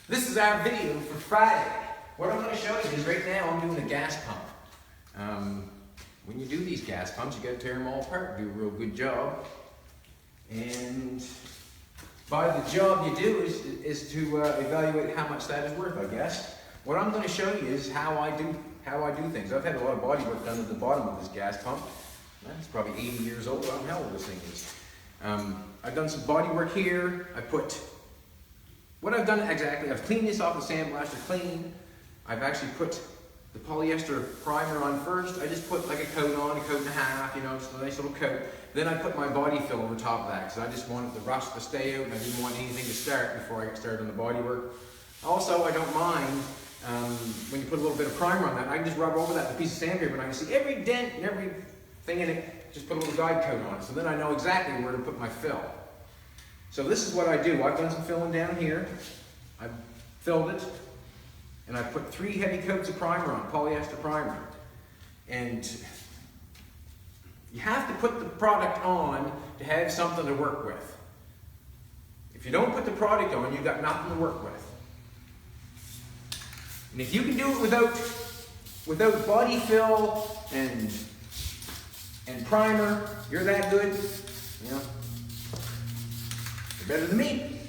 This is our video for Friday. What I'm going to show you is right now I'm doing a gas pump. When you do these gas pumps, you got to tear them all apart, do a real good job. And by the job you do is to evaluate how much that is worth, I guess. What I'm going to show you is how I do things. I've had a lot of body work done at the bottom of this gas pump. It's probably 80 years old. I don't know how old this thing is. I've done some body work here. What I've done exactly, I've cleaned this off the sandblaster clean. I've actually put the polyester primer on first. I just put like a coat on, a coat and a half, just a nice little coat. Then I put my body fill over top of that because I just wanted the rust to stay out and I didn't want anything to start before I got started on the body work. Also, I don't mind when you put a little bit of primer on that, I can just rub over that with a piece of sandpaper and I can see every dent and everything in it, just put a little guide coat on it. So then I know exactly where to put my fill. So this is what I do. I've done some filling down here. I've filled it, and I put 3 heavy coats of primer on, polyester primer. And you have to put the product on to have something to work with. If you don't put the product on, you've got nothing to work with. And if you can do it without body fill and primer, you're that good, you're better than me.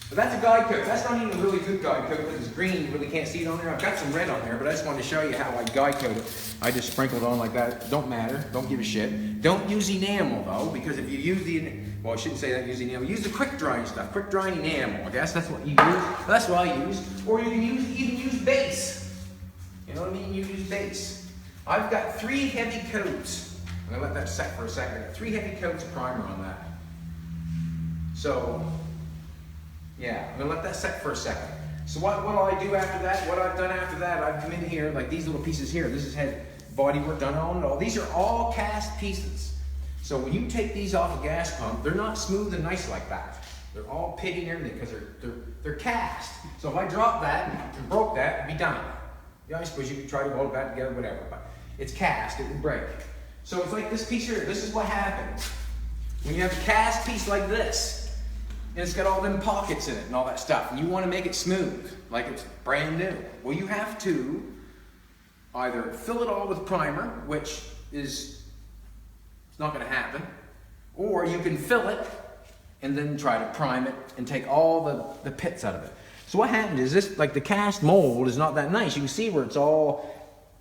But that's a guide coat. That's not even a really good guide coat because it's green. You really can't see it on there. I've got some red on there, but I just wanted to show you how I guide coat it. I just sprinkled on like that. Don't matter. Don't give a shit. Don't use enamel though, because if you use well, I shouldn't say that, use enamel. Use the quick drying stuff. Quick drying enamel. I guess that's what you use. That's what I use. Or you can even use base. You know what I mean? You use base. I've got 3 heavy coats. I'm gonna let that set for a second. I got 3 heavy coats of primer on that. So, yeah, I'm going to let that set for a second. So what will I do after that? What I've done after that, I've come in here, like these little pieces here. This has had body work done on it all. These are all cast pieces. So when you take these off a gas pump, they're not smooth and nice like that. They're all pitty and everything because they're cast. So if I drop that and broke that, it'd be done. Yeah, I suppose you could try to hold it back together, whatever, but it's cast, it would break. So it's like this piece here. This is what happens when you have a cast piece like this. And it's got all them pockets in it and all that stuff. And you want to make it smooth, like it's brand new. Well, you have to either fill it all with primer, which it's not going to happen, or you can fill it and then try to prime it and take all the pits out of it. So what happens is this, like the cast mold is not that nice. You can see where it's all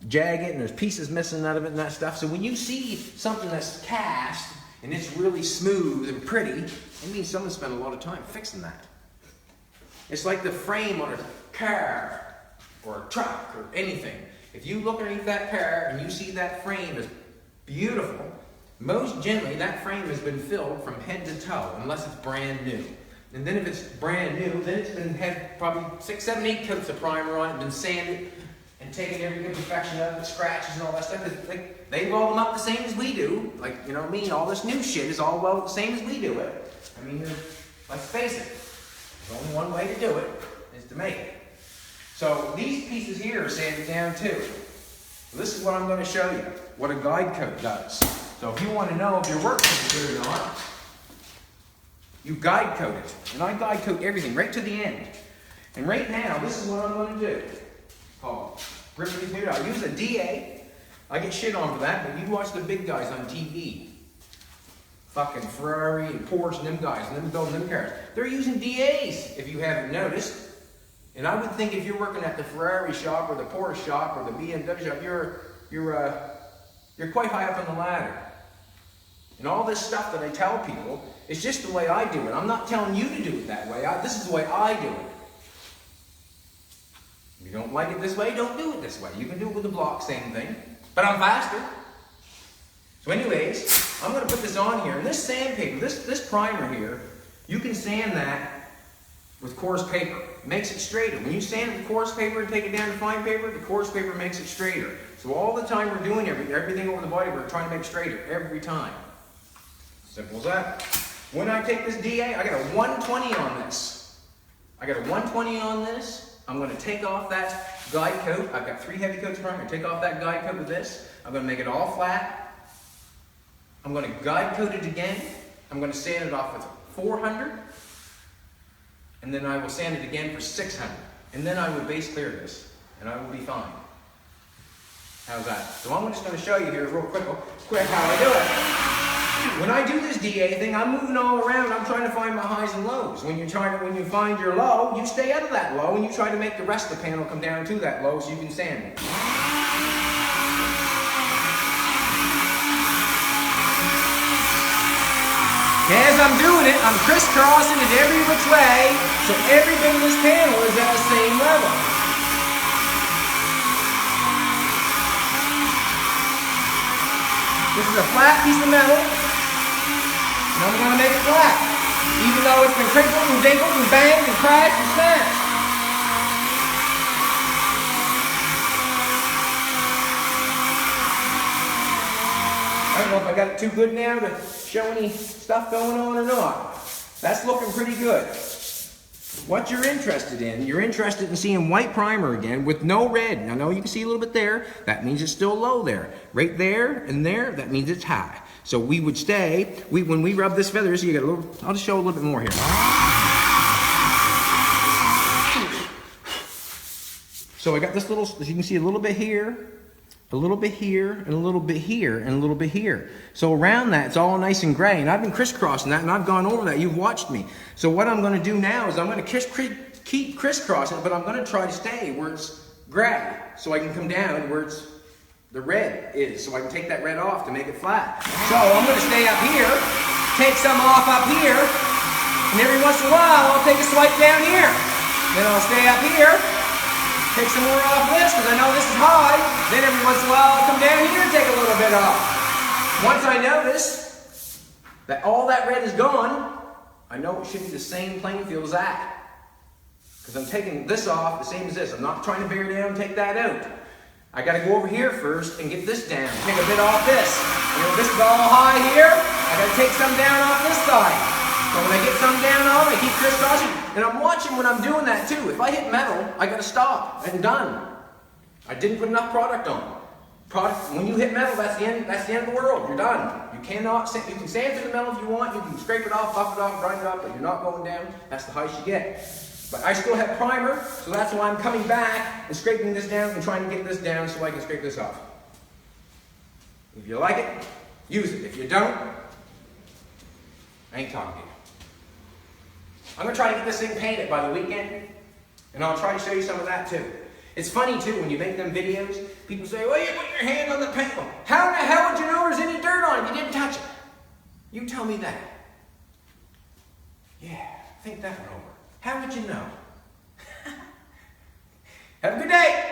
jagged and there's pieces missing out of it and that stuff. So when you see something that's cast, and it's really smooth and pretty, it means someone spent a lot of time fixing that. It's like the frame on a car or a truck or anything. If you look underneath that car and you see that frame is beautiful, most generally that frame has been filled from head to toe, unless it's brand new. And then if it's brand new, then it's been had probably 6, 7, 8 coats of primer on it, been sanded, and taking every imperfection out of it, scratches and all that stuff. They weld them up the same as we do. Like, you know what I mean? All this new shit is all welded the same as we do it. I mean, let's face it, there's only one way to do it, is to make it. So these pieces here are sanded down too. So this is what I'm going to show you, what a guide coat does. So if you want to know if your work is good or not, you guide coat it. And I guide coat everything right to the end. And right now, this is what I'm going to do. I use a DA. I get shit on for that, but you watch the big guys on TV. Fucking Ferrari and Porsche and them guys, and them building them cars. They're using DAs, if you haven't noticed. And I would think if you're working at the Ferrari shop or the Porsche shop or the BMW shop, you're quite high up on the ladder. And all this stuff that I tell people, it's just the way I do it. I'm not telling you to do it that way. This is the way I do it. If you don't like it this way, don't do it this way. You can do it with the block, same thing. But I'm faster. So anyways, I'm going to put this on here. And this sandpaper, this primer here, you can sand that with coarse paper. It makes it straighter. When you sand it with coarse paper and take it down to fine paper, the coarse paper makes it straighter. So all the time we're doing everything over the body, we're trying to make straighter every time. Simple as that. When I take this DA, I got a 120 on this. I got a 120 on this. I'm going to take off that guide coat. I've got 3 heavy coats of primer. I'm going to take off that guide coat with this. I'm going to make it all flat. I'm going to guide coat it again. I'm going to sand it off with 400. and then I will sand it again for 600. And then I would base clear this, and I will be fine. How's that? So I'm just going to show you here real quick how I do it. When I do this DA thing, I'm moving all around. I'm trying to find my highs and lows. When you find your low, you stay out of that low, and you try to make the rest of the panel come down to that low so you can sand it. As I'm doing it, I'm crisscrossing it every which way, so everything in this panel is at the same level. This is a flat piece of metal, and I'm going to make it flat, even though it's been crinkled and dinkled and banged and crashed and smashed. I don't know if I got it too good now to show any stuff going on or not. That's looking pretty good. What you're interested in seeing white primer again with no red. Now, I know you can see a little bit there. That means it's still low there. Right there and there, that means it's high. So we would stay, when we rub this feather, so you get a little, I'll just show a little bit more here. So I got this little, as you can see, a little bit here, a little bit here, and a little bit here, and a little bit here. So around that, it's all nice and gray. And I've been crisscrossing that, and I've gone over that. You've watched me. So what I'm going to do now is I'm going to keep crisscrossing, but I'm going to try to stay where it's gray, so I can come down where the red is, so I can take that red off to make it flat. So I'm going to stay up here, take some off up here, and every once in a while, I'll take a swipe down here. Then I'll stay up here, take some more off this, because I know this is high. Then every once in a while, I'll come down here and take a little bit off. Once I notice that all that red is gone, I know it should be the same playing field as that. Because I'm taking this off the same as this. I'm not trying to bear down and take that out. I got to go over here first and get this down. Take a bit off this. You know, this is all high here. I got to take some down off this side. So when I get some down off, I keep crisscrossing. And I'm watching when I'm doing that too. If I hit metal, I got to stop and done. I didn't put enough product on. When you hit metal, that's the end of the world. You're done. You cannot sand. You can sand through the metal if you want. You can scrape it off, buff it off, grind it up, but you're not going down. That's the highest you get. But I still have primer, so that's why I'm coming back and scraping this down and trying to get this down so I can scrape this off. If you like it, use it. If you don't, I ain't talking to you. I'm going to try to get this thing painted by the weekend, and I'll try to show you some of that too. It's funny too, when you make them videos, people say, well, you put your hand on the paint. How the hell would you know there's any dirt on it? You didn't touch it. You tell me that. Yeah, think that one over. How would you know? Have a good day.